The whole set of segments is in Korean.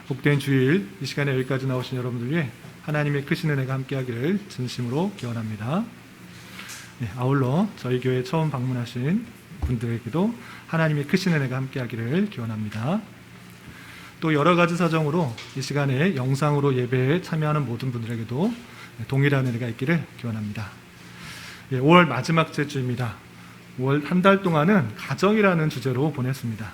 복된 주일 이 시간에 여기까지 나오신 여러분들 위해 하나님의 크신 은혜가 함께하기를 진심으로 기원합니다. 아울러 저희 교회 처음 방문하신 분들에게도 하나님의 크신 은혜가 함께하기를 기원합니다. 또 여러 가지 사정으로 이 시간에 영상으로 예배에 참여하는 모든 분들에게도 동일한 은혜가 있기를 기원합니다. 5월 마지막 주입니다. 5월 한 달 동안은 가정이라는 주제로 보냈습니다.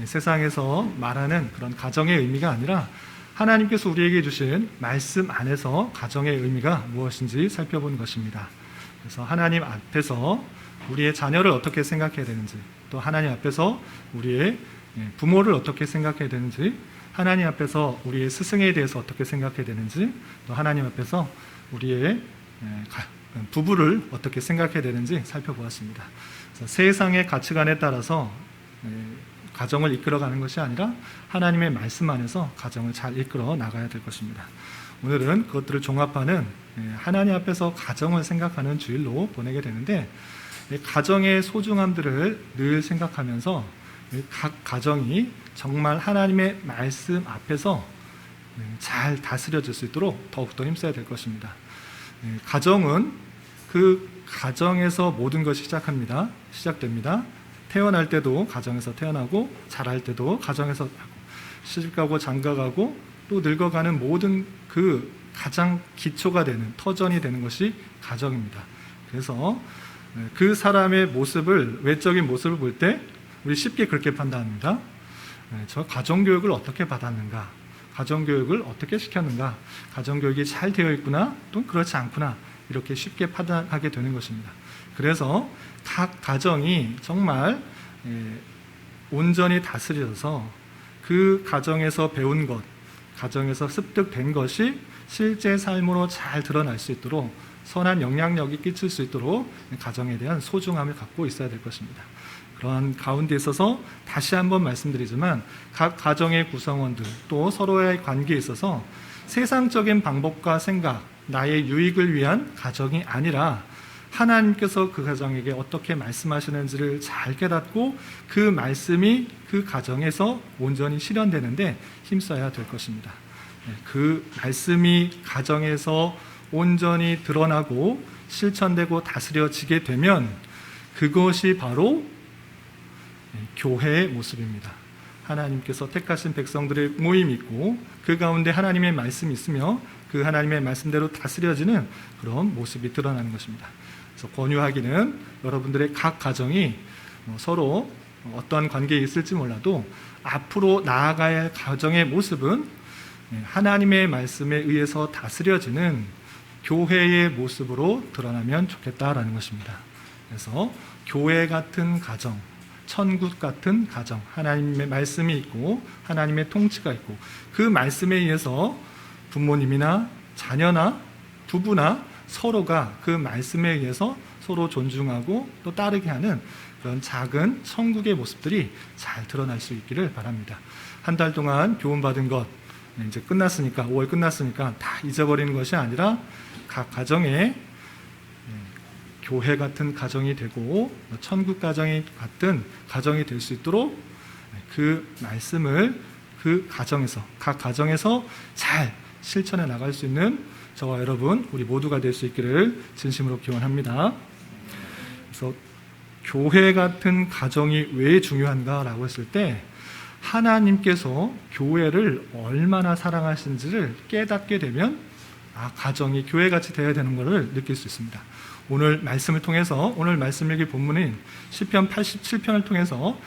세상에서 말하는 그런 가정의 의미가 아니라 하나님께서 우리에게 주신 말씀 안에서 가정의 의미가 무엇인지 살펴보는 것입니다. 그래서 하나님 앞에서 우리의 자녀를 어떻게 생각해야 되는지, 또 하나님 앞에서 우리의 부모를 어떻게 생각해야 되는지, 하나님 앞에서 우리의 스승에 대해서 어떻게 생각해야 되는지, 또 하나님 앞에서 우리의 부부를 어떻게 생각해야 되는지 살펴보았습니다. 그래서 세상의 가치관에 따라서 가정을 이끌어가는 것이 아니라 하나님의 말씀 안에서 가정을 잘 이끌어 나가야 될 것입니다. 오늘은 그것들을 종합하는 하나님 앞에서 가정을 생각하는 주일로 보내게 되는데, 가정의 소중함들을 늘 생각하면서 각 가정이 정말 하나님의 말씀 앞에서 잘 다스려질 수 있도록 더욱더 힘써야 될 것입니다. 가정은 그 가정에서 모든 것이 시작됩니다. 태어날 때도 가정에서 태어나고, 자랄 때도 가정에서 하고, 시집가고 장가가고 또 늙어가는 모든 그 가장 기초가 되는, 터전이 되는 것이 가정입니다. 그래서 그 사람의 모습을, 외적인 모습을 볼 때 우리 쉽게 그렇게 판단합니다. 저 가정교육을 어떻게 받았는가, 가정교육을 어떻게 시켰는가, 가정교육이 잘 되어 있구나, 또 그렇지 않구나, 이렇게 쉽게 판단하게 되는 것입니다. 그래서 각 가정이 정말 온전히 다스려져서 그 가정에서 배운 것, 가정에서 습득된 것이 실제 삶으로 잘 드러날 수 있도록, 선한 영향력이 끼칠 수 있도록 가정에 대한 소중함을 갖고 있어야 될 것입니다. 그러한 가운데 있어서 다시 한번 말씀드리지만, 각 가정의 구성원들 또 서로의 관계에 있어서 세상적인 방법과 생각, 나의 유익을 위한 가정이 아니라 하나님께서 그 가정에게 어떻게 말씀하시는지를 잘 깨닫고 그 말씀이 그 가정에서 온전히 실현되는데 힘써야 될 것입니다. 그 말씀이 가정에서 온전히 드러나고 실천되고 다스려지게 되면 그것이 바로 교회의 모습입니다. 하나님께서 택하신 백성들의 모임이 있고, 그 가운데 하나님의 말씀이 있으며 그 하나님의 말씀대로 다스려지는 그런 모습이 드러나는 것입니다. 그래서 권유하기는, 여러분들의 각 가정이 서로 어떠한 관계에 있을지 몰라도 앞으로 나아가야 할 가정의 모습은 하나님의 말씀에 의해서 다스려지는 교회의 모습으로 드러나면 좋겠다라는 것입니다. 그래서 교회 같은 가정, 천국 같은 가정, 하나님의 말씀이 있고 하나님의 통치가 있고, 그 말씀에 의해서 부모님이나 자녀나 부부나 서로가 그 말씀에 의해서 서로 존중하고 또 따르게 하는 그런 작은 천국의 모습들이 잘 드러날 수 있기를 바랍니다. 한 달 동안 교훈받은 것 이제 끝났으니까, 5월 끝났으니까 다 잊어버리는 것이 아니라 각 가정에 교회 같은 가정이 되고 천국 가정이 같은 가정이 될 수 있도록 그 말씀을 그 가정에서, 각 가정에서 잘 실천해 나갈 수 있는 저와 여러분, 우리 모두가 될 수 있기를 진심으로 기원합니다. 그래서 교회 같은 가정이 왜 중요한가라고 했을 때, 하나님께서 교회를 얼마나 사랑하시는지를 깨닫게 되면 가정이 교회같이 되어야 되는 것을 느낄 수 있습니다. 오늘 말씀을 통해서, 오늘 말씀 읽기 본문인 시편 87편을 통해서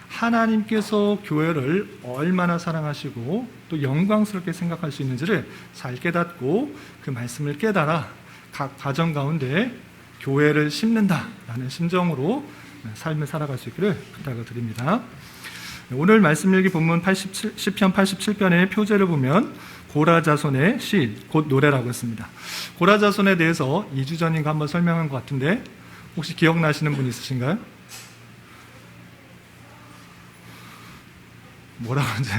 하나님께서 교회를 얼마나 사랑하시고 또 영광스럽게 생각할 수 있는지를 잘 깨닫고 그 말씀을 깨달아 각 가정 가운데 교회를 심는다라는 심정으로 삶을 살아갈 수 있기를 부탁을 드립니다. 오늘 말씀 읽기 본문 시편 87편의 표제를 보면 고라자손의 시, 곧 노래라고 했습니다. 고라자손에 대해서 2주 전인가 한번 설명한 것 같은데 혹시 기억나시는 분 있으신가요? 뭐라고 하는지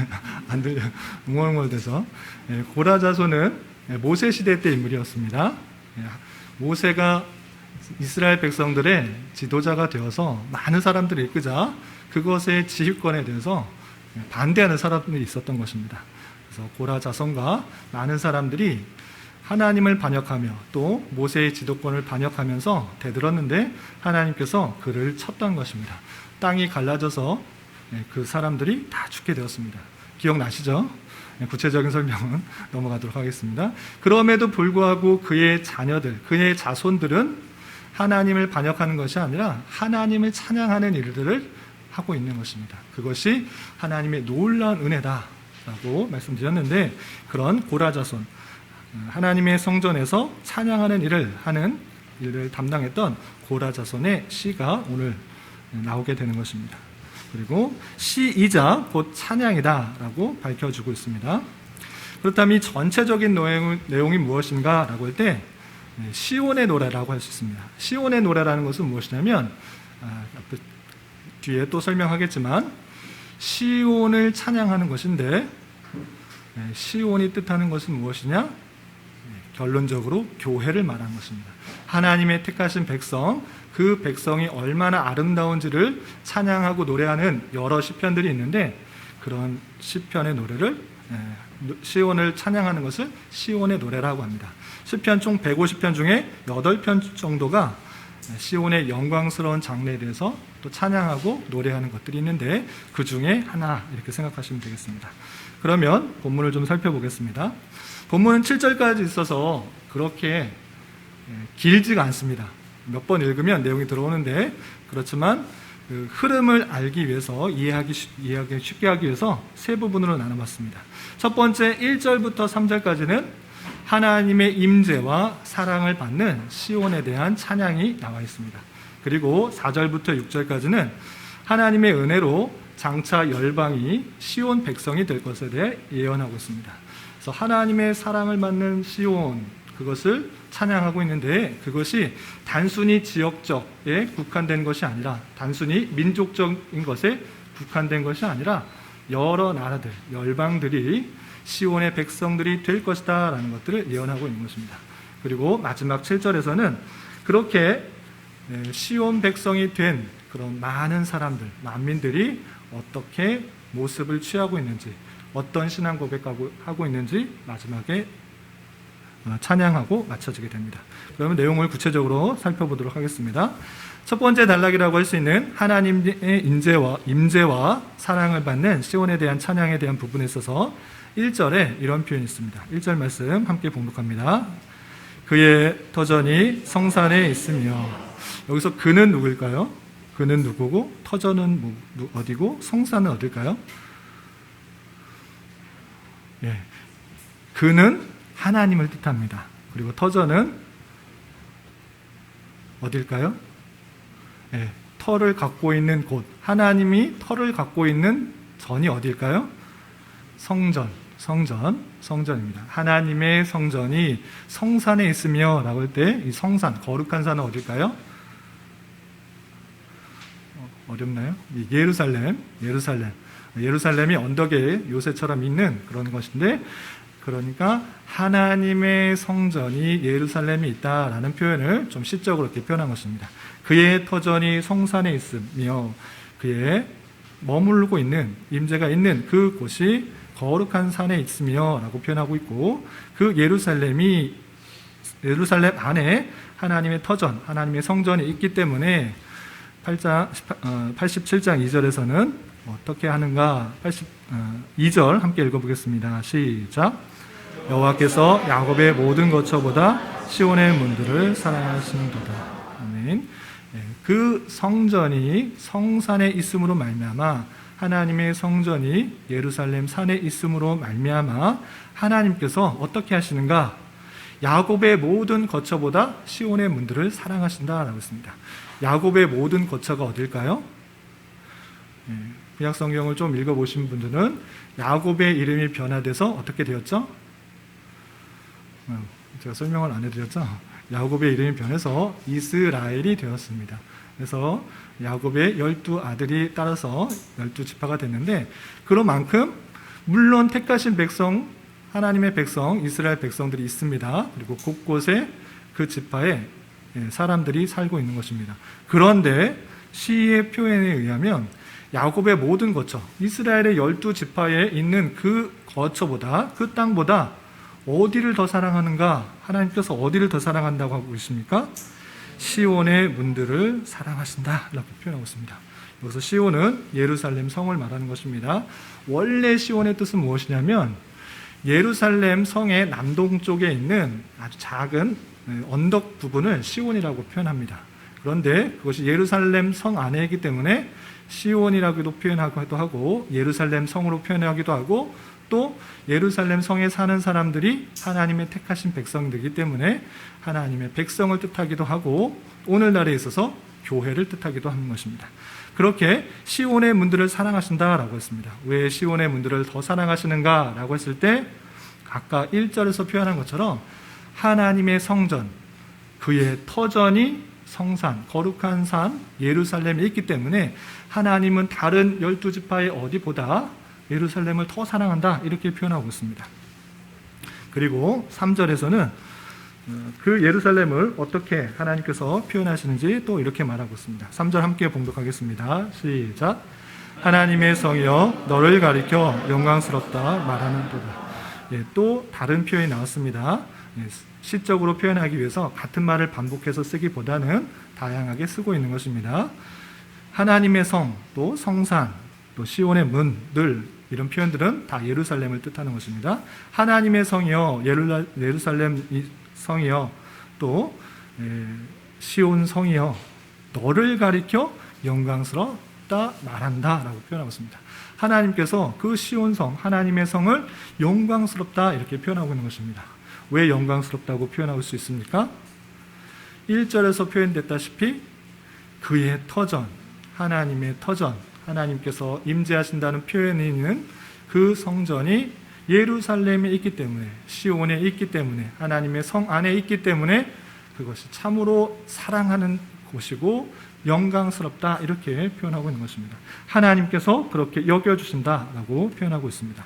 안 들려, 웅얼웅얼돼서. 고라자손은 모세 시대 때 인물이었습니다. 모세가 이스라엘 백성들의 지도자가 되어서 많은 사람들을 이끄자 그것의 지휘권에 대해서 반대하는 사람들이 있었던 것입니다. 그래서 고라 자손과 많은 사람들이 하나님을 반역하며 또 모세의 지도권을 반역하면서 대들었는데 하나님께서 그를 쳤던 것입니다. 땅이 갈라져서 그 사람들이 다 죽게 되었습니다. 기억나시죠? 구체적인 설명은 넘어가도록 하겠습니다. 그럼에도 불구하고 그의 자녀들, 그의 자손들은 하나님을 반역하는 것이 아니라 하나님을 찬양하는 일들을 하고 있는 것입니다. 그것이 하나님의 놀라운 은혜다라고 말씀드렸는데, 그런 고라 자손, 하나님의 성전에서 찬양하는 일을 하는 일을 담당했던 고라 자손의 시가 오늘 나오게 되는 것입니다. 그리고 시이자 곧 찬양이다라고 밝혀주고 있습니다. 그렇다면 이 전체적인 내용이 무엇인가 라고 할 때 시온의 노래라고 할 수 있습니다. 시온의 노래라는 것은 무엇이냐면, 뒤에 또 설명하겠지만 시온을 찬양하는 것인데, 시온이 뜻하는 것은 무엇이냐? 결론적으로 교회를 말하는 것입니다. 하나님의 택하신 백성, 그 백성이 얼마나 아름다운지를 찬양하고 노래하는 여러 시편들이 있는데, 그런 시편의 노래를, 시온을 찬양하는 것을 시온의 노래라고 합니다. 시편 총 150편 중에 8편 정도가 시온의 영광스러운 장래에 대해서 또 찬양하고 노래하는 것들이 있는데, 그 중에 하나 이렇게 생각하시면 되겠습니다. 그러면 본문을 좀 살펴보겠습니다. 본문은 7절까지 있어서 그렇게 길지가 않습니다. 몇 번 읽으면 내용이 들어오는데, 그렇지만 그 흐름을 알기 위해서 이해하기 쉽게 하기 위해서 세 부분으로 나눠봤습니다. 첫 번째 1절부터 3절까지는 하나님의 임재와 사랑을 받는 시온에 대한 찬양이 나와 있습니다. 그리고 4절부터 6절까지는 하나님의 은혜로 장차 열방이 시온 백성이 될 것에 대해 예언하고 있습니다. 그래서 하나님의 사랑을 받는 시온, 그것을 찬양하고 있는데, 그것이 단순히 지역적에 국한된 것이 아니라, 단순히 민족적인 것에 국한된 것이 아니라 여러 나라들, 열방들이 시온의 백성들이 될 것이다 라는 것들을 예언하고 있는 것입니다. 그리고 마지막 7절에서는 그렇게 시온 백성이 된 그런 많은 사람들, 만민들이 어떻게 모습을 취하고 있는지, 어떤 신앙 고백하고 하고 있는지 마지막에 찬양하고 마쳐지게 됩니다. 그러면 내용을 구체적으로 살펴보도록 하겠습니다. 첫 번째 단락이라고 할 수 있는 하나님의 임재와 사랑을 받는 시온에 대한 찬양에 대한 부분에 있어서 1절에 이런 표현이 있습니다. 1절 말씀 함께 봉독합니다. 그의 터전이 성산에 있으며, 여기서 그는 누구일까요? 그는 누구고 터전은 어디고 성산은 어딜까요? 예, 그는 하나님을 뜻합니다. 그리고 터전은 어딜까요? 예, 터를 갖고 있는 곳, 하나님이 터를 갖고 있는 전이 어딜까요? 성전입니다. 하나님의 성전이 성산에 있으며 라고 할 때 이 성산, 거룩한 산은 어딜까요? 어렵나요? 예루살렘이 언덕에 요새처럼 있는 그런 것인데, 그러니까 하나님의 성전이 예루살렘에 있다라는 표현을 좀 시적으로 이렇게 표현한 것입니다. 그의 터전이 성산에 있으며 그의 머물고 있는, 임재가 있는 그 곳이 거룩한 산에 있으며 라고 표현하고 있고, 그 예루살렘 안에 하나님의 터전, 하나님의 성전이 있기 때문에 87장 2절에서는 어떻게 하는가? 2절 함께 읽어보겠습니다. 시작. 여호와께서 야곱의 모든 거처보다 시온의 문들을 사랑하시는도다. 아멘. 그 성전이 성산에 있음으로 말미암아, 하나님의 성전이 예루살렘 산에 있음으로 말미암아 하나님께서 어떻게 하시는가? 야곱의 모든 거처보다 시온의 문들을 사랑하신다라고 했습니다. 야곱의 모든 거처가 어딜까요? 구약 성경을 좀 읽어보신 분들은 야곱의 이름이 변화돼서 어떻게 되었죠? 제가 설명을 안 해드렸죠? 야곱의 이름이 변해서 이스라엘이 되었습니다. 그래서 야곱의 12아들이 따라서 12지파가 됐는데, 그런 만큼 물론 택하신 백성, 하나님의 백성, 이스라엘 백성들이 있습니다. 그리고 곳곳에 그 지파에 사람들이 살고 있는 것입니다. 그런데 시의 표현에 의하면 야곱의 모든 거처, 이스라엘의 12지파에 있는 그 거처보다, 그 땅보다 어디를 더 사랑하는가? 하나님께서 어디를 더 사랑한다고 하고 있습니까? 시온의 문들을 사랑하신다 이렇게 표현하고 있습니다. 여기서 시온은 예루살렘 성을 말하는 것입니다. 원래 시온의 뜻은 무엇이냐면 예루살렘 성의 남동쪽에 있는 아주 작은 언덕 부분을 시온이라고 표현합니다. 그런데 그것이 예루살렘 성 안에 있기 때문에 시온이라고도 표현하기도 하고 예루살렘 성으로 표현하기도 하고 또 예루살렘 성에 사는 사람들이 하나님의 택하신 백성들이기 때문에 하나님의 백성을 뜻하기도 하고 오늘날에 있어서 교회를 뜻하기도 하는 것입니다. 그렇게 시온의 문들을 사랑하신다라고 했습니다. 왜 시온의 문들을 더 사랑하시는가라고 했을 때 아까 1절에서 표현한 것처럼 하나님의 성전, 그의 터전이 성산, 거룩한 산 예루살렘에 있기 때문에 하나님은 다른 12지파의 어디보다 예루살렘을 더 사랑한다 이렇게 표현하고 있습니다. 그리고 3절에서는 그 예루살렘을 어떻게 하나님께서 표현하시는지 또 이렇게 말하고 있습니다. 3절 함께 봉독하겠습니다. 시작. 하나님의 성이여 너를 가리켜 영광스럽다 말하는도다. 또 다른 표현이 나왔습니다. 시적으로 표현하기 위해서 같은 말을 반복해서 쓰기보다는 다양하게 쓰고 있는 것입니다. 하나님의 성, 또 성산, 또 시온의 문들 이런 표현들은 다 예루살렘을 뜻하는 것입니다. 하나님의 성이여 예루살렘 성이여 또 시온 성이여 너를 가리켜 영광스럽다 말한다 라고 표현하고 있습니다. 하나님께서 그 시온 성, 하나님의 성을 영광스럽다 이렇게 표현하고 있는 것입니다. 왜 영광스럽다고 표현할 수 있습니까? 1절에서 표현됐다시피 그의 터전, 하나님의 터전, 하나님께서 임재하신다는 표현이 있는 그 성전이 예루살렘에 있기 때문에, 시온에 있기 때문에, 하나님의 성 안에 있기 때문에 그것이 참으로 사랑하는 곳이고 영광스럽다 이렇게 표현하고 있는 것입니다. 하나님께서 그렇게 여겨주신다라고 표현하고 있습니다.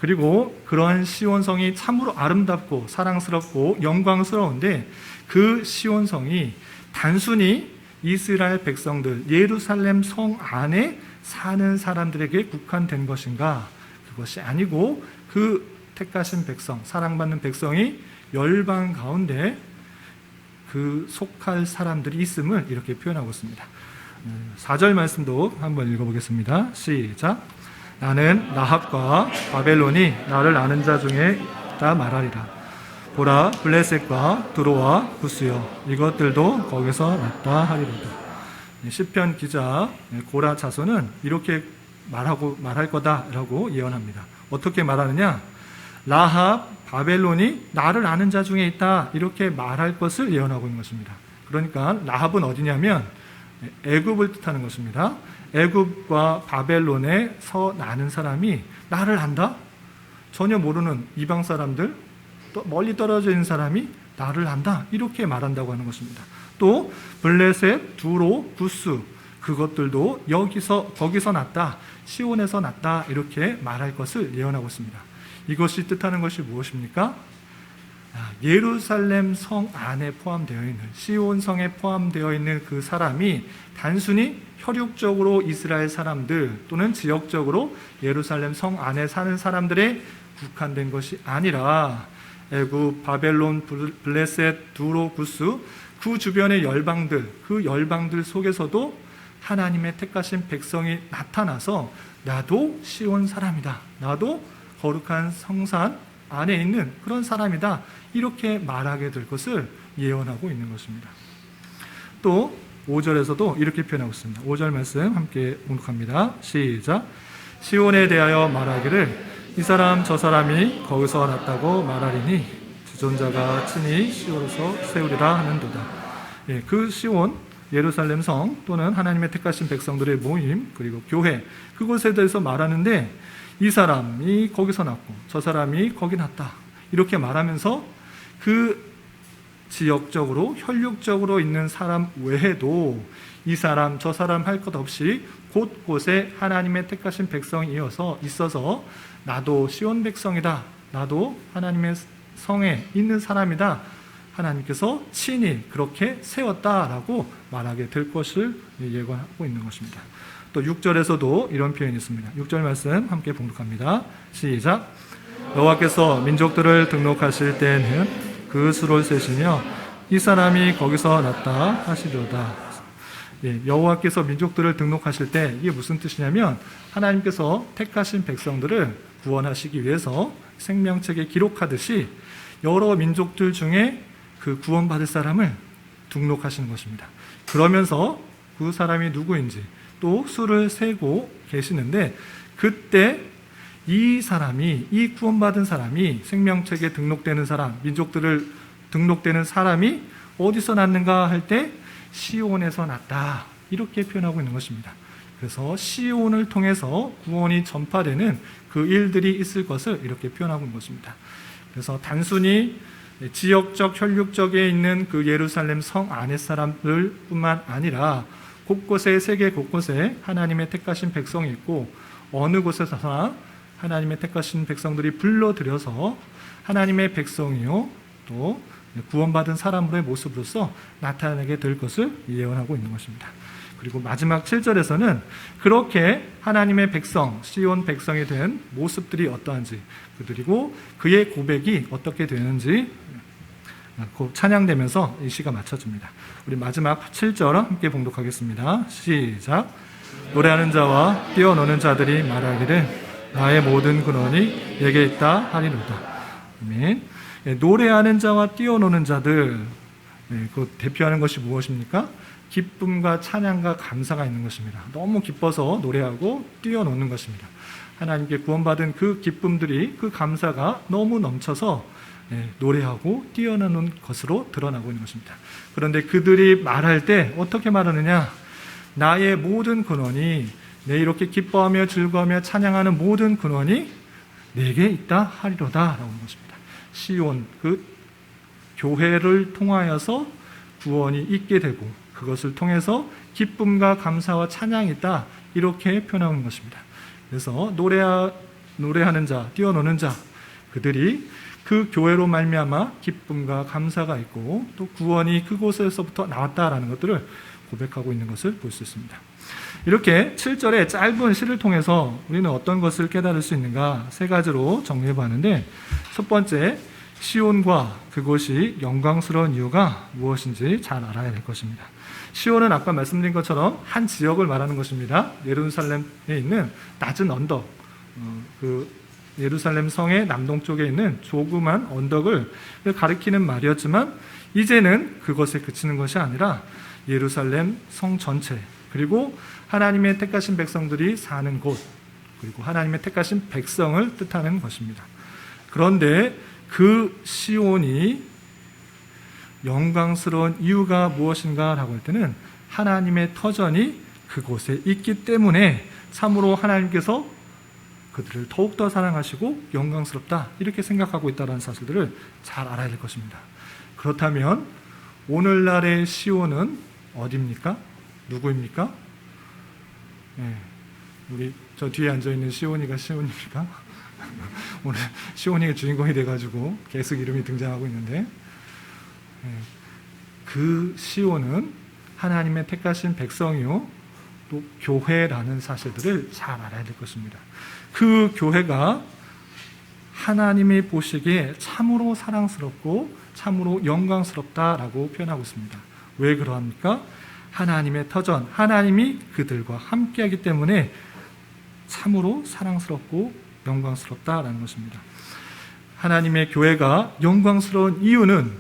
그리고 그러한 시온성이 참으로 아름답고 사랑스럽고 영광스러운데 그 시온성이 단순히 이스라엘 백성들, 예루살렘 성 안에 사는 사람들에게 국한된 것인가? 그것이 아니고 그 택하신 백성, 사랑받는 백성이 열방 가운데 그 속할 사람들이 있음을 이렇게 표현하고 있습니다. 4절 말씀도 한번 읽어보겠습니다. 시작. 나는 라합과 바벨론이 나를 아는 자 중에 있다 말하리라. 보라, 블레셋과 두로와 구스여 이것들도 거기서 났다 하리로다. 시편 기자 고라 자손은 이렇게 말할 거다라고 예언합니다. 어떻게 말하느냐? 라합, 바벨론이 나를 아는 자 중에 있다 이렇게 말할 것을 예언하고 있는 것입니다. 그러니까 라합은 어디냐면 애굽을 뜻하는 것입니다. 애굽과 바벨론에서 나는 사람이 나를 안다? 전혀 모르는 이방 사람들, 또 멀리 떨어져 있는 사람이 나를 안다 이렇게 말한다고 하는 것입니다. 또 블레셋, 두로, 구스 그것들도 거기서 났다, 시온에서 났다 이렇게 말할 것을 예언하고 있습니다. 이것이 뜻하는 것이 무엇입니까? 예루살렘 성 안에 포함되어 있는, 시온 성에 포함되어 있는 그 사람이 단순히 혈육적으로 이스라엘 사람들 또는 지역적으로 예루살렘 성 안에 사는 사람들에 국한된 것이 아니라 애굽, 바벨론, 블레셋, 두로, 구스 그 주변의 열방들, 그 열방들 속에서도 하나님의 택하신 백성이 나타나서 나도 시온 사람이다, 나도 거룩한 성산 안에 있는 그런 사람이다 이렇게 말하게 될 것을 예언하고 있는 것입니다. 또 5절에서도 이렇게 표현하고 있습니다. 5절 말씀 함께 봉독합니다. 시작. 시온에 대하여 말하기를 이 사람 저 사람이 거기서 났다고 말하리니 지존자가 친히 시온에서 세우리라 하는도다. 그 시온, 예루살렘 성 또는 하나님의 택하신 백성들의 모임 그리고 교회 그것에 대해서 말하는데 이 사람이 거기서 났고 저 사람이 거기 났다 이렇게 말하면서 그 지역적으로 혈육적으로 있는 사람 외에도 이 사람 저 사람 할 것 없이 곳곳에 하나님의 택하신 백성이 있어서 나도 시온 백성이다, 나도 하나님의 성에 있는 사람이다, 하나님께서 친히 그렇게 세웠다라고 말하게 될 것을 예고하고 있는 것입니다. 또 6절에서도 이런 표현이 있습니다. 6절 말씀 함께 봉독합니다. 시작. 여호와께서 민족들을 등록하실 때에는 그 수를 세시며 이 사람이 거기서 났다 하시려다. 여호와께서 민족들을 등록하실 때 이게 무슨 뜻이냐면 하나님께서 택하신 백성들을 구원하시기 위해서 생명책에 기록하듯이 여러 민족들 중에 그 구원받을 사람을 등록하시는 것입니다. 그러면서 그 사람이 누구인지 또 수를 세고 계시는데 그때 이 사람이, 이 구원받은 사람이 생명책에 등록되는 사람, 민족들을 등록되는 사람이 어디서 났는가 할 때 시온에서 났다, 이렇게 표현하고 있는 것입니다. 그래서 시온을 통해서 구원이 전파되는 그 일들이 있을 것을 이렇게 표현하고 있는 것입니다. 그래서 단순히 지역적, 혈육적에 있는 그 예루살렘 성 안의 사람들 뿐만 아니라 곳곳에, 세계 곳곳에 하나님의 택하신 백성이 있고 어느 곳에서나 하나님의 택하신 백성들이 불러들여서 하나님의 백성이요 또 구원받은 사람으로의 모습으로서 나타나게 될 것을 예언하고 있는 것입니다. 그리고 마지막 7절에서는 그렇게 하나님의 백성, 시온 백성이 된 모습들이 어떠한지, 그리고 그의 고백이 어떻게 되는지 찬양되면서 이 시가 맞춰집니다. 우리 마지막 7절 함께 봉독하겠습니다. 시작. 노래하는 자와 뛰어노는 자들이 말하기를 나의 모든 근원이 내게 있다 하리로다. 아멘. 노래하는 자와 뛰어노는 자들, 그 대표하는 것이 무엇입니까? 기쁨과 찬양과 감사가 있는 것입니다. 너무 기뻐서 노래하고 뛰어노는 것입니다. 하나님께 구원받은 그 기쁨들이, 그 감사가 너무 넘쳐서 노래하고 뛰어노는 것으로 드러나고 있는 것입니다. 그런데 그들이 말할 때 어떻게 말하느냐? 나의 모든 근원이, 내 이렇게 기뻐하며 즐거워하며 찬양하는 모든 근원이 내게 있다 하리로다 라고 하는 것입니다. 시온, 그 교회를 통하여서 구원이 있게 되고 그것을 통해서 기쁨과 감사와 찬양이 있다, 이렇게 표현하는 것입니다. 그래서 노래하는 자, 뛰어노는 자, 그들이 그 교회로 말미암아 기쁨과 감사가 있고 또 구원이 그곳에서부터 나왔다라는 것들을 고백하고 있는 것을 볼 수 있습니다. 이렇게 7절의 짧은 시를 통해서 우리는 어떤 것을 깨달을 수 있는가, 세 가지로 정리해 봤는데, 첫 번째, 시온과 그곳이 영광스러운 이유가 무엇인지 잘 알아야 될 것입니다. 시온은 아까 말씀드린 것처럼 한 지역을 말하는 것입니다. 예루살렘에 있는 낮은 언덕, 그 예루살렘 성의 남동쪽에 있는 조그만 언덕을 가리키는 말이었지만 이제는 그것에 그치는 것이 아니라 예루살렘 성 전체, 그리고 하나님의 택하신 백성들이 사는 곳, 그리고 하나님의 택하신 백성을 뜻하는 것입니다. 그런데 그 시온이 영광스러운 이유가 무엇인가 라고 할 때는 하나님의 터전이 그곳에 있기 때문에 참으로 하나님께서 그들을 더욱더 사랑하시고 영광스럽다, 이렇게 생각하고 있다는 사실들을 잘 알아야 될 것입니다. 그렇다면 오늘날의 시온은 어디입니까? 누구입니까? 우리 저 뒤에 앉아있는 시온이가 시온입니까? 오늘 시온이가 주인공이 돼가지고 계속 이름이 등장하고 있는데, 그 시온은 하나님의 택하신 백성이요 또 교회라는 사실들을 잘 알아야 될 것입니다. 그 교회가 하나님이 보시기에 참으로 사랑스럽고 참으로 영광스럽다라고 표현하고 있습니다. 왜 그러합니까? 하나님의 터전, 하나님이 그들과 함께하기 때문에 참으로 사랑스럽고 영광스럽다라는 것입니다. 하나님의 교회가 영광스러운 이유는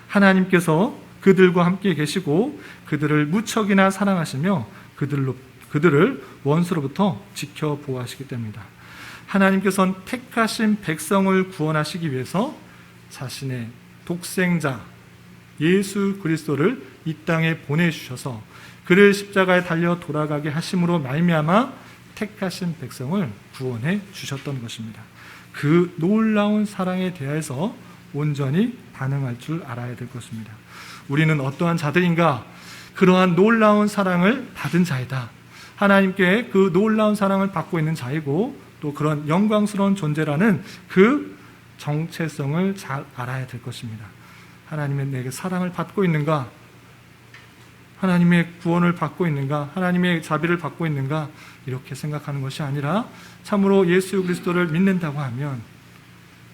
하나님께서 그들과 함께 계시고 그들을 무척이나 사랑하시며 그들을 원수로부터 지켜보호하시기 때문이다. 하나님께서는 택하신 백성을 구원하시기 위해서 자신의 독생자 예수 그리스도를 이 땅에 보내주셔서 그를 십자가에 달려 돌아가게 하심으로 말미암아 택하신 백성을 구원해 주셨던 것입니다. 그 놀라운 사랑에 대해서 온전히 반응할 줄 알아야 될 것입니다. 우리는 어떠한 자들인가? 그러한 놀라운 사랑을 받은 자이다. 하나님께 그 놀라운 사랑을 받고 있는 자이고 또 그런 영광스러운 존재라는 그 정체성을 잘 알아야 될 것입니다. 하나님은 내게 사랑을 받고 있는가? 하나님의 구원을 받고 있는가, 하나님의 자비를 받고 있는가, 이렇게 생각하는 것이 아니라 참으로 예수 그리스도를 믿는다고 하면,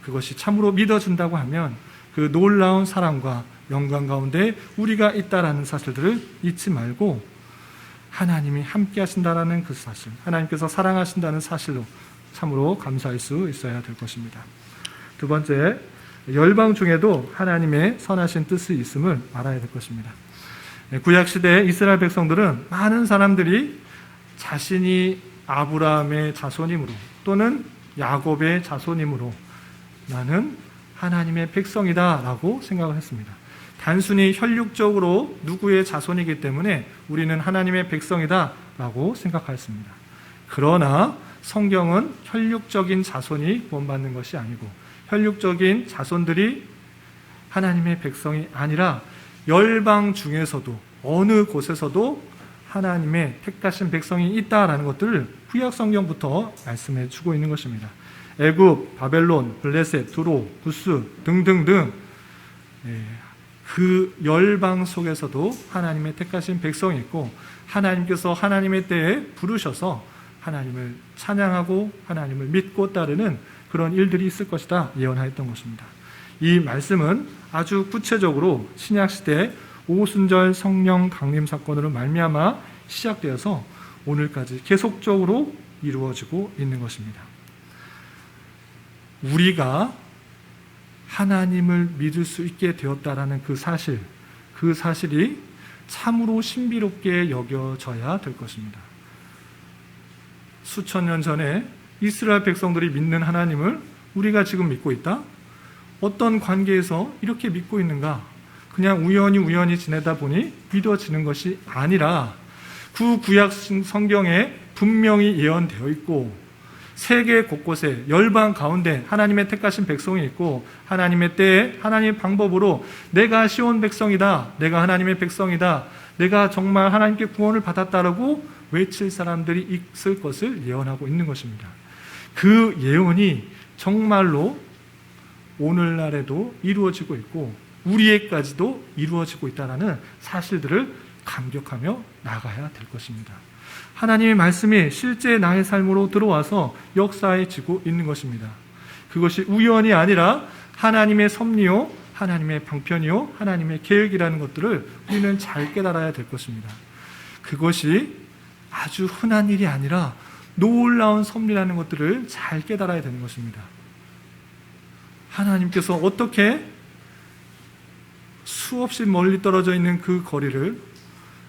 그것이 참으로 믿어준다고 하면 그 놀라운 사랑과 영광 가운데 우리가 있다라는 사실들을 잊지 말고, 하나님이 함께 하신다라는 그 사실, 하나님께서 사랑하신다는 사실로 참으로 감사할 수 있어야 될 것입니다. 두 번째, 열방 중에도 하나님의 선하신 뜻이 있음을 알아야 될 것입니다. 구약시대 이스라엘 백성들은 많은 사람들이 자신이 아브라함의 자손이므로 또는 야곱의 자손이므로 나는 하나님의 백성이다 라고 생각을 했습니다. 단순히 혈육적으로 누구의 자손이기 때문에 우리는 하나님의 백성이다 라고 생각하였습니다. 그러나 성경은 혈육적인 자손이 구원받는 것이 아니고, 혈육적인 자손들이 하나님의 백성이 아니라 열방 중에서도 어느 곳에서도 하나님의 택하신 백성이 있다라는 것들을 구약 성경부터 말씀해 주고 있는 것입니다. 애굽, 바벨론, 블레셋, 두로, 구스 등등등 그 열방 속에서도 하나님의 택하신 백성이 있고, 하나님께서 하나님의 때에 부르셔서 하나님을 찬양하고 하나님을 믿고 따르는 그런 일들이 있을 것이다 예언하였던 것입니다. 이 말씀은 아주 구체적으로 신약시대 오순절 성령 강림 사건으로 말미암아 시작되어서 오늘까지 계속적으로 이루어지고 있는 것입니다. 우리가 하나님을 믿을 수 있게 되었다라는 그 사실이 참으로 신비롭게 여겨져야 될 것입니다. 수천 년 전에 이스라엘 백성들이 믿는 하나님을 우리가 지금 믿고 있다? 어떤 관계에서 이렇게 믿고 있는가? 그냥 우연히 지내다 보니 믿어지는 것이 아니라 그 구약 성경에 분명히 예언되어 있고, 세계 곳곳에 열방 가운데 하나님의 택하신 백성이 있고, 하나님의 때에 하나님의 방법으로 내가 시온 백성이다, 내가 하나님의 백성이다, 내가 정말 하나님께 구원을 받았다라고 외칠 사람들이 있을 것을 예언하고 있는 것입니다. 그 예언이 정말로 오늘날에도 이루어지고 있고 우리에까지도 이루어지고 있다는 사실들을 감격하며 나가야 될 것입니다. 하나님의 말씀이 실제 나의 삶으로 들어와서 역사해지고 있는 것입니다. 그것이 우연이 아니라 하나님의 섭리요, 하나님의 방편이요, 하나님의 계획이라는 것들을 우리는 잘 깨달아야 될 것입니다. 그것이 아주 흔한 일이 아니라 놀라운 섭리라는 것들을 잘 깨달아야 되는 것입니다. 하나님께서 어떻게 수없이 멀리 떨어져 있는 그 거리를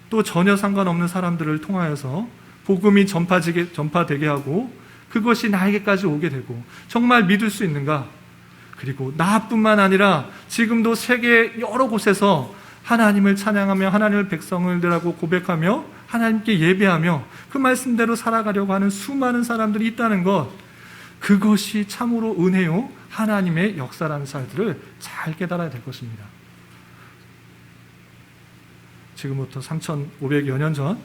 또 전혀 상관없는 사람들을 통하여서 복음이 전파되게 하고 그것이 나에게까지 오게 되고 정말 믿을 수 있는가? 그리고 나뿐만 아니라 지금도 세계 여러 곳에서 하나님을 찬양하며 하나님을 백성들하고 고백하며 하나님께 예배하며 그 말씀대로 살아가려고 하는 수많은 사람들이 있다는 것, 그것이 참으로 은혜요 하나님의 역사라는 사실들을 잘 깨달아야 될 것입니다. 지금부터 3,500여 년 전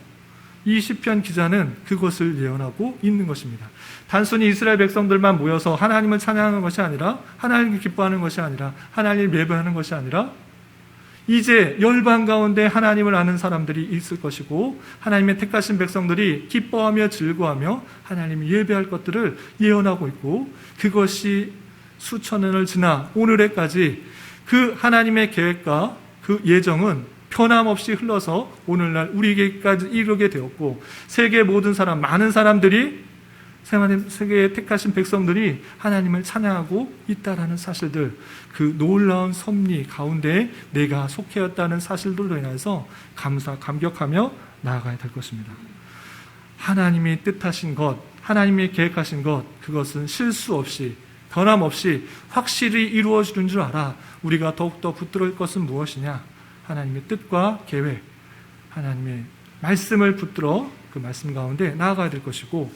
이 시편 기자는 그것을 예언하고 있는 것입니다. 단순히 이스라엘 백성들만 모여서 하나님을 찬양하는 것이 아니라, 하나님을 기뻐하는 것이 아니라, 하나님을 예배하는 것이 아니라 이제 열방 가운데 하나님을 아는 사람들이 있을 것이고 하나님의 택하신 백성들이 기뻐하며 즐거워하며 하나님을 예배할 것들을 예언하고 있고, 그것이 수천 년을 지나 오늘에까지 그 하나님의 계획과 그 예정은 변함없이 흘러서 오늘날 우리에게까지 이르게 되었고, 세계 모든 사람, 많은 사람들이, 세계의 택하신 백성들이 하나님을 찬양하고 있다라는 사실들, 그 놀라운 섭리 가운데 내가 속해였다는 사실들로 인해서 감격하며 나아가야 될 것입니다. 하나님이 뜻하신 것, 하나님이 계획하신 것, 그것은 실수 없이 변함없이 확실히 이루어지는 줄 알아. 우리가 더욱더 붙들을 것은 무엇이냐? 하나님의 뜻과 계획, 하나님의 말씀을 붙들어 그 말씀 가운데 나아가야 될 것이고,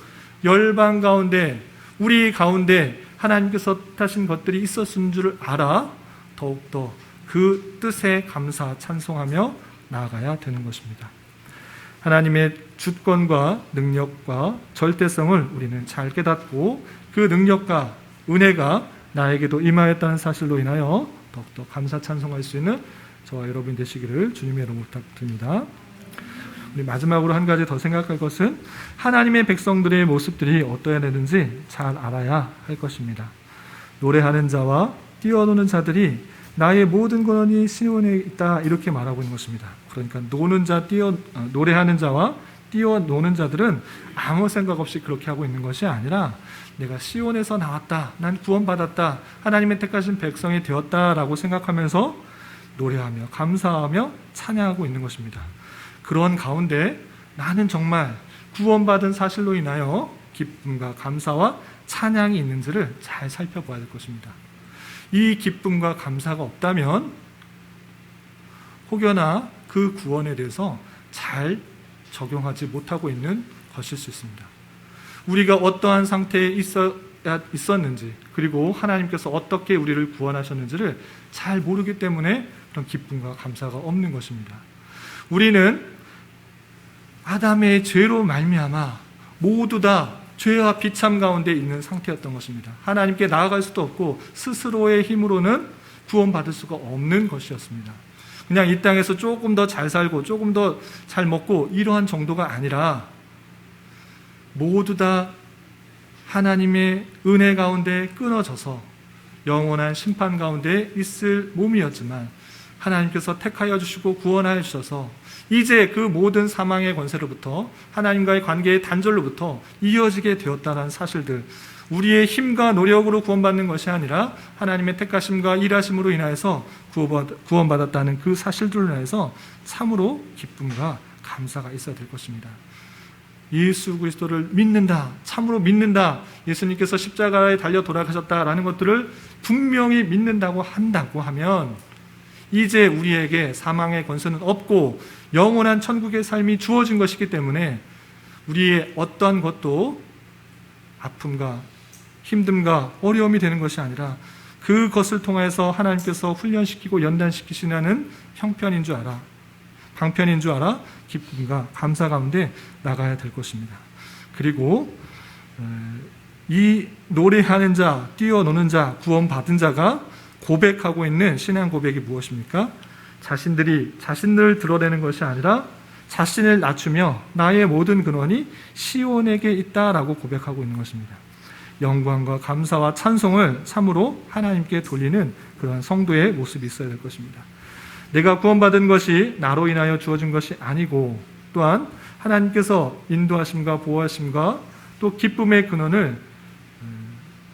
열방 가운데 우리 가운데 하나님께서 뜻하신 것들이 있었은 줄 알아 더욱더 그 뜻에 감사 찬송하며 나아가야 되는 것입니다. 하나님의 주권과 능력과 절대성을 우리는 잘 깨닫고 그 능력과 은혜가 나에게도 임하였다는 사실로 인하여 더욱더 감사 찬송할 수 있는 저와 여러분 되시기를 주님의 이름으로 부탁드립니다. 우리 마지막으로 한 가지 더 생각할 것은 하나님의 백성들의 모습들이 어떠해야 되는지 잘 알아야 할 것입니다. 노래하는 자와 뛰어노는 자들이 나의 모든 근원이 시온에 있다, 이렇게 말하고 있는 것입니다. 그러니까 노래하는 자와 뛰어노는 자들은 아무 생각 없이 그렇게 하고 있는 것이 아니라 내가 시온에서 나왔다, 난 구원받았다, 하나님의 택하신 백성이 되었다라고 생각하면서 노래하며 감사하며 찬양하고 있는 것입니다. 그런 가운데 나는 정말 구원받은 사실로 인하여 기쁨과 감사와 찬양이 있는지를 잘 살펴봐야 될 것입니다. 이 기쁨과 감사가 없다면 혹여나 그 구원에 대해서 잘 적용하지 못하고 있는 것일 수 있습니다. 우리가 어떠한 상태에 있었는지, 그리고 하나님께서 어떻게 우리를 구원하셨는지를 잘 모르기 때문에 그런 기쁨과 감사가 없는 것입니다. 우리는 아담의 죄로 말미암아 모두 다 죄와 비참 가운데 있는 상태였던 것입니다. 하나님께 나아갈 수도 없고 스스로의 힘으로는 구원받을 수가 없는 것이었습니다. 그냥 이 땅에서 조금 더 잘 살고 조금 더 잘 먹고 이러한 정도가 아니라 모두 다 하나님의 은혜 가운데 끊어져서 영원한 심판 가운데 있을 몸이었지만 하나님께서 택하여 주시고 구원하여 주셔서 이제 그 모든 사망의 권세로부터 하나님과의 관계의 단절로부터 이어지게 되었다는 사실들, 우리의 힘과 노력으로 구원받는 것이 아니라 하나님의 택하심과 일하심으로 인하여서 구원받았다는 그 사실들로 인해서 참으로 기쁨과 감사가 있어야 될 것입니다. 예수 그리스도를 믿는다, 참으로 믿는다, 예수님께서 십자가에 달려 돌아가셨다라는 것들을 분명히 믿는다고 하면 이제 우리에게 사망의 권세는 없고 영원한 천국의 삶이 주어진 것이기 때문에 우리의 어떠한 것도 아픔과 힘듦과 어려움이 되는 것이 아니라 그것을 통해서 하나님께서 훈련시키고 연단시키시는 형편인 줄 알아, 방편인 줄 알아 기쁨과 감사 가운데 나가야 될 것입니다. 그리고 이 노래하는 자, 뛰어노는 자, 구원받은 자가 고백하고 있는 신앙 고백이 무엇입니까? 자신들을 드러내는 것이 아니라 자신을 낮추며 나의 모든 근원이 시온에게 있다라고 고백하고 있는 것입니다. 영광과 감사와 찬송을 참으로 하나님께 돌리는 그러한 성도의 모습이 있어야 될 것입니다. 내가 구원받은 것이 나로 인하여 주어진 것이 아니고 또한 하나님께서 인도하심과 보호하심과 또 기쁨의 근원을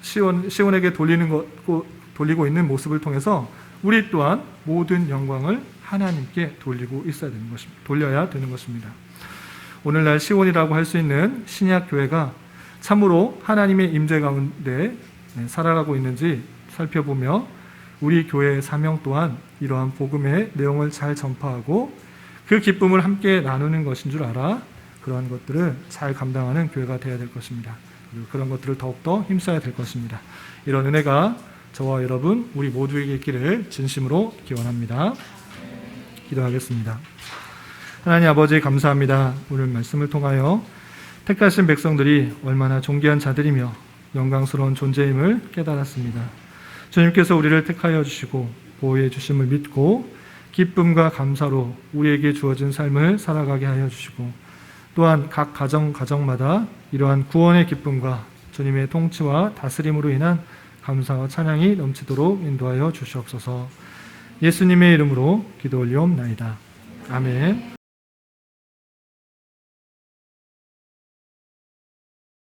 시온에게 돌리고 있는 모습을 통해서 우리 또한 모든 영광을 하나님께 돌려야 되는 것입니다. 오늘날 시온이라고 할 수 있는 신약 교회가 참으로 하나님의 임재 가운데 살아가고 있는지 살펴보며 우리 교회의 사명 또한 이러한 복음의 내용을 잘 전파하고 그 기쁨을 함께 나누는 것인 줄 알아 그러한 것들을 잘 감당하는 교회가 되어야 될 것입니다. 그리고 그런 것들을 더욱더 힘써야 될 것입니다. 이런 은혜가 저와 여러분 우리 모두에게 있기를 진심으로 기원합니다. 기도하겠습니다. 하나님 아버지 감사합니다. 오늘 말씀을 통하여 택하신 백성들이 얼마나 존귀한 자들이며 영광스러운 존재임을 깨달았습니다. 주님께서 우리를 택하여 주시고 보호해 주심을 믿고 기쁨과 감사로 우리에게 주어진 삶을 살아가게 하여 주시고 또한 각 가정마다 이러한 구원의 기쁨과 주님의 통치와 다스림으로 인한 감사와 찬양이 넘치도록 인도하여 주시옵소서. 예수님의 이름으로 기도 올리옵나이다. 아멘.